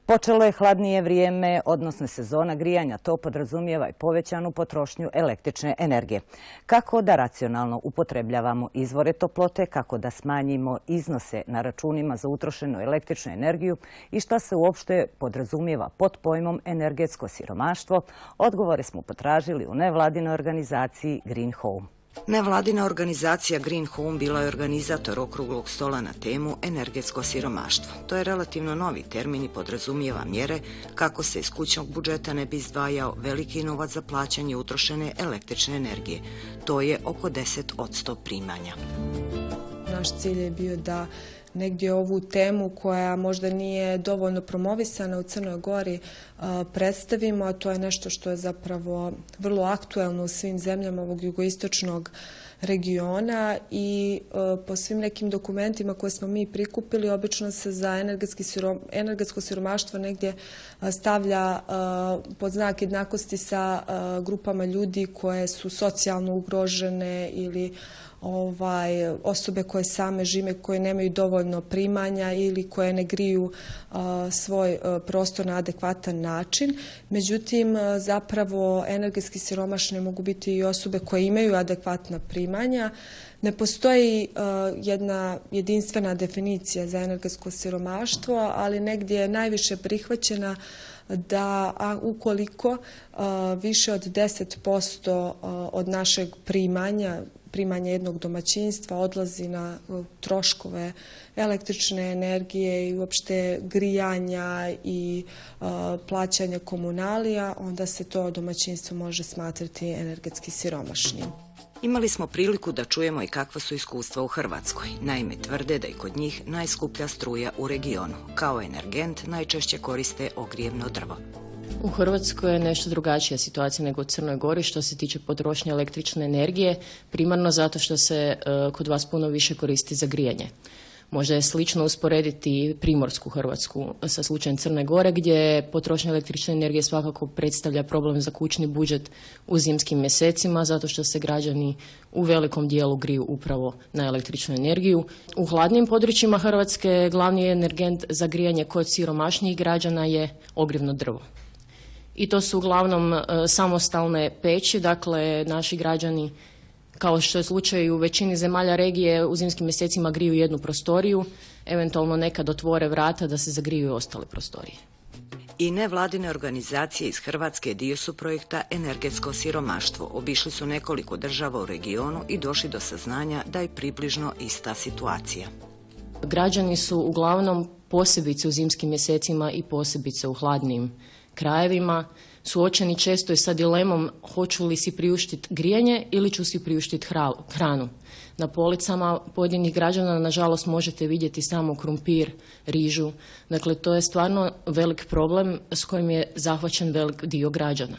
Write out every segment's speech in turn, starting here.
Počelo je hladnije vrijeme, odnosno sezona grijanja. To podrazumijeva i povećanu potrošnju električne energije. Kako da racionalno upotrebljavamo izvore toplote, kako da smanjimo iznose na računima za utrošenu električnu energiju i šta se uopšte podrazumijeva pod pojmom energetsko siromaštvo, odgovore smo potražili u nevladinoj organizaciji Green Home. Nevladina organizacija Green Home bila je organizator okruglog stola na temu energetsko siromaštvo. To je relativno novi termin i podrazumijeva mjere kako se iz kućnog budžeta ne bi izdvajao veliki novac za plaćanje utrošene električne energije. To je oko 10% primanja. Naš cilj je bio da negdje ovu temu koja možda nije dovoljno promovisana u Crnoj Gori predstavimo, a to je nešto što je zapravo vrlo aktuelno u svim zemljama ovog jugoistočnog regiona i po svim nekim dokumentima koje smo mi prikupili, obično se za energetsko siromaštvo negdje stavlja pod znak jednakosti sa grupama ljudi koje su socijalno ugrožene ili osobe koje same žive, koje nemaju dovoljno primanja ili koje ne griju svoj prostor na adekvatan način. Međutim, zapravo energetski siromašne mogu biti i osobe koje imaju adekvatna primanja. Ne postoji jedna jedinstvena definicija za energetsko siromaštvo, ali negdje je najviše prihvaćena da ukoliko više od 10% od našeg primanja jednog domaćinstva odlazi na troškove električne energije i uopšte grijanja i plaćanja komunalija, onda se to domaćinstvo može smatrati energetski siromašnim. Imali smo priliku da čujemo i kakva su iskustva u Hrvatskoj. Naime, tvrde da je kod njih najskuplja struja u regionu. Kao energent najčešće koriste ogrijevno drvo. U Hrvatskoj je nešto drugačija situacija nego u Crnoj Gori što se tiče potrošnje električne energije, primarno zato što se kod vas puno više koristi za grijanje. Možda je slično usporediti primorsku Hrvatsku sa slučajem Crne Gore, gdje potrošnja električne energije svakako predstavlja problem za kućni budžet u zimskim mjesecima, zato što se građani u velikom dijelu griju upravo na električnu energiju. U hladnim područjima Hrvatske glavni energent za grijanje kod siromašnijih građana je ogrjevno drvo. I to su uglavnom samostalne peći, dakle naši građani, kao što je slučaj u većini zemalja regije, u zimskim mjesecima griju jednu prostoriju, eventualno nekad otvore vrata da se zagriju i ostale prostorije. I nevladine organizacije iz Hrvatske dio su projekta Energetsko siromaštvo. Obišli su nekoliko država u regionu i došli do saznanja da je približno ista situacija. Građani su uglavnom, posebice u zimskim mjesecima i posebice u hladnim krajevima, suočeni često i sa dilemom hoću li si priuštiti grijanje ili ću si priuštiti hranu. Na policama pojedinih građana, nažalost, možete vidjeti samo krumpir, rižu. Dakle, to je stvarno velik problem s kojim je zahvaćen velik dio građana.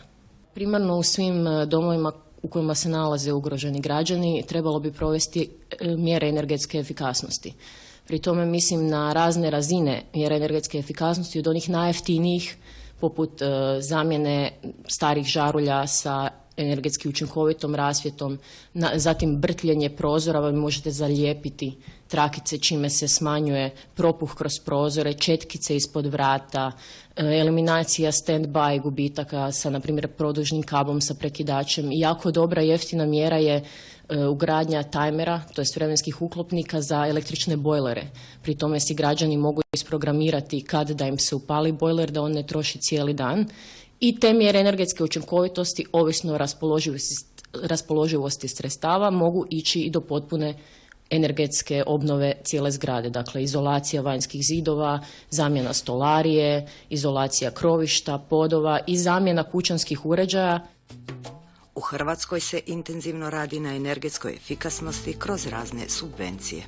Primarno u svim domovima u kojima se nalaze ugroženi građani trebalo bi provesti mjere energetske efikasnosti. Pri tome mislim na razne razine mjere energetske efikasnosti, od onih najjeftinijih, poput zamjene starih žarulja sa energetski učinkovitom rasvjetom, zatim brtljenje prozora, vi možete zalijepiti trakice čime se smanjuje propuh kroz prozore, četkice ispod vrata, eliminacija stand-by gubitaka sa, na primjer, produžnim kablom sa prekidačem. I jako dobra jeftina mjera je ugradnja tajmera, to jest vremenskih uklopnika za električne bojlere. Pri tome si građani mogu isprogramirati kad da im se upali bojler, da on ne troši cijeli dan. I te mjere energetske učinkovitosti, ovisno o raspoloživosti sredstava, mogu ići i do potpune energetske obnove cijele zgrade. Dakle, izolacija vanjskih zidova, zamjena stolarije, izolacija krovišta, podova i zamjena kućanskih uređaja. U Hrvatskoj se intenzivno radi na energetskoj efikasnosti kroz razne subvencije.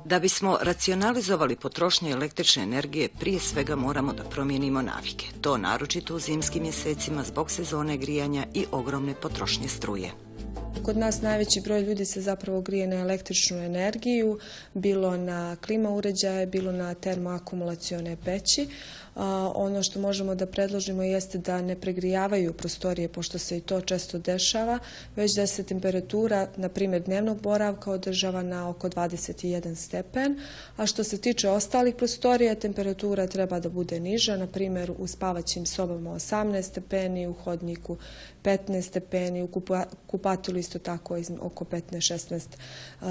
Da bismo racionalizovali potrošnju električne energije, prije svega moramo da promijenimo navike. To naročito u zimskim mjesecima zbog sezone grijanja i ogromne potrošnje struje. kod nas najveći broj ljudi se zapravo grije na električnu energiju, bilo na klima uređaje, bilo na termoakumulacione peći. Ono što možemo da predložimo jeste da ne pregrijavaju prostorije, pošto se i to često dešava, već da se temperatura, na primjer dnevnog boravka, održava na oko 21 stepen, a što se tiče ostalih prostorija, temperatura treba da bude niža, na primjer u spavaćim sobama 18 stepeni, u hodniku 15 stepeni, u kupatilu isto tako oko 15-16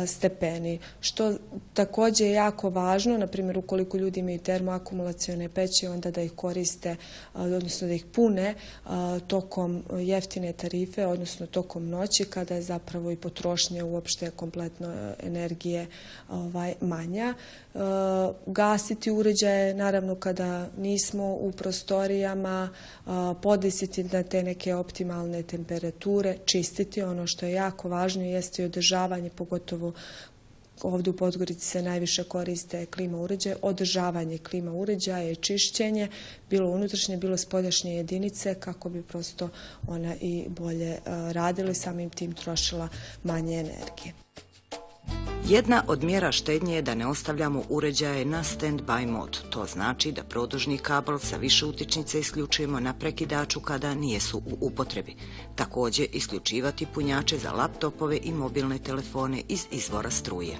stepeni. Što također je jako važno, na primjer ukoliko ljudi imaju termoakumulacione peći, onda da ih koriste, odnosno da ih pune tokom jeftine tarife, odnosno tokom noći, kada je zapravo i potrošnja uopšte kompletno energije manja. Gasiti uređaje, naravno kada nismo u prostorijama, podesiti na te neke optimalne temperature, čistiti. Ono što je jako važno jeste i održavanje, pogotovo ovdje u Podgorici se najviše koriste klima uređaje, održavanje klima uređaja i čišćenje, bilo unutrašnje, bilo spoljašnje jedinice, kako bi prosto ona i bolje radila i samim tim trošila manje energije. Jedna od mjera štednje je da ne ostavljamo uređaje na stand-by mod. To znači da produžni kabel sa više utičnice isključujemo na prekidaču kada nijesu u upotrebi. Također isključivati punjače za laptopove i mobilne telefone iz izvora struje.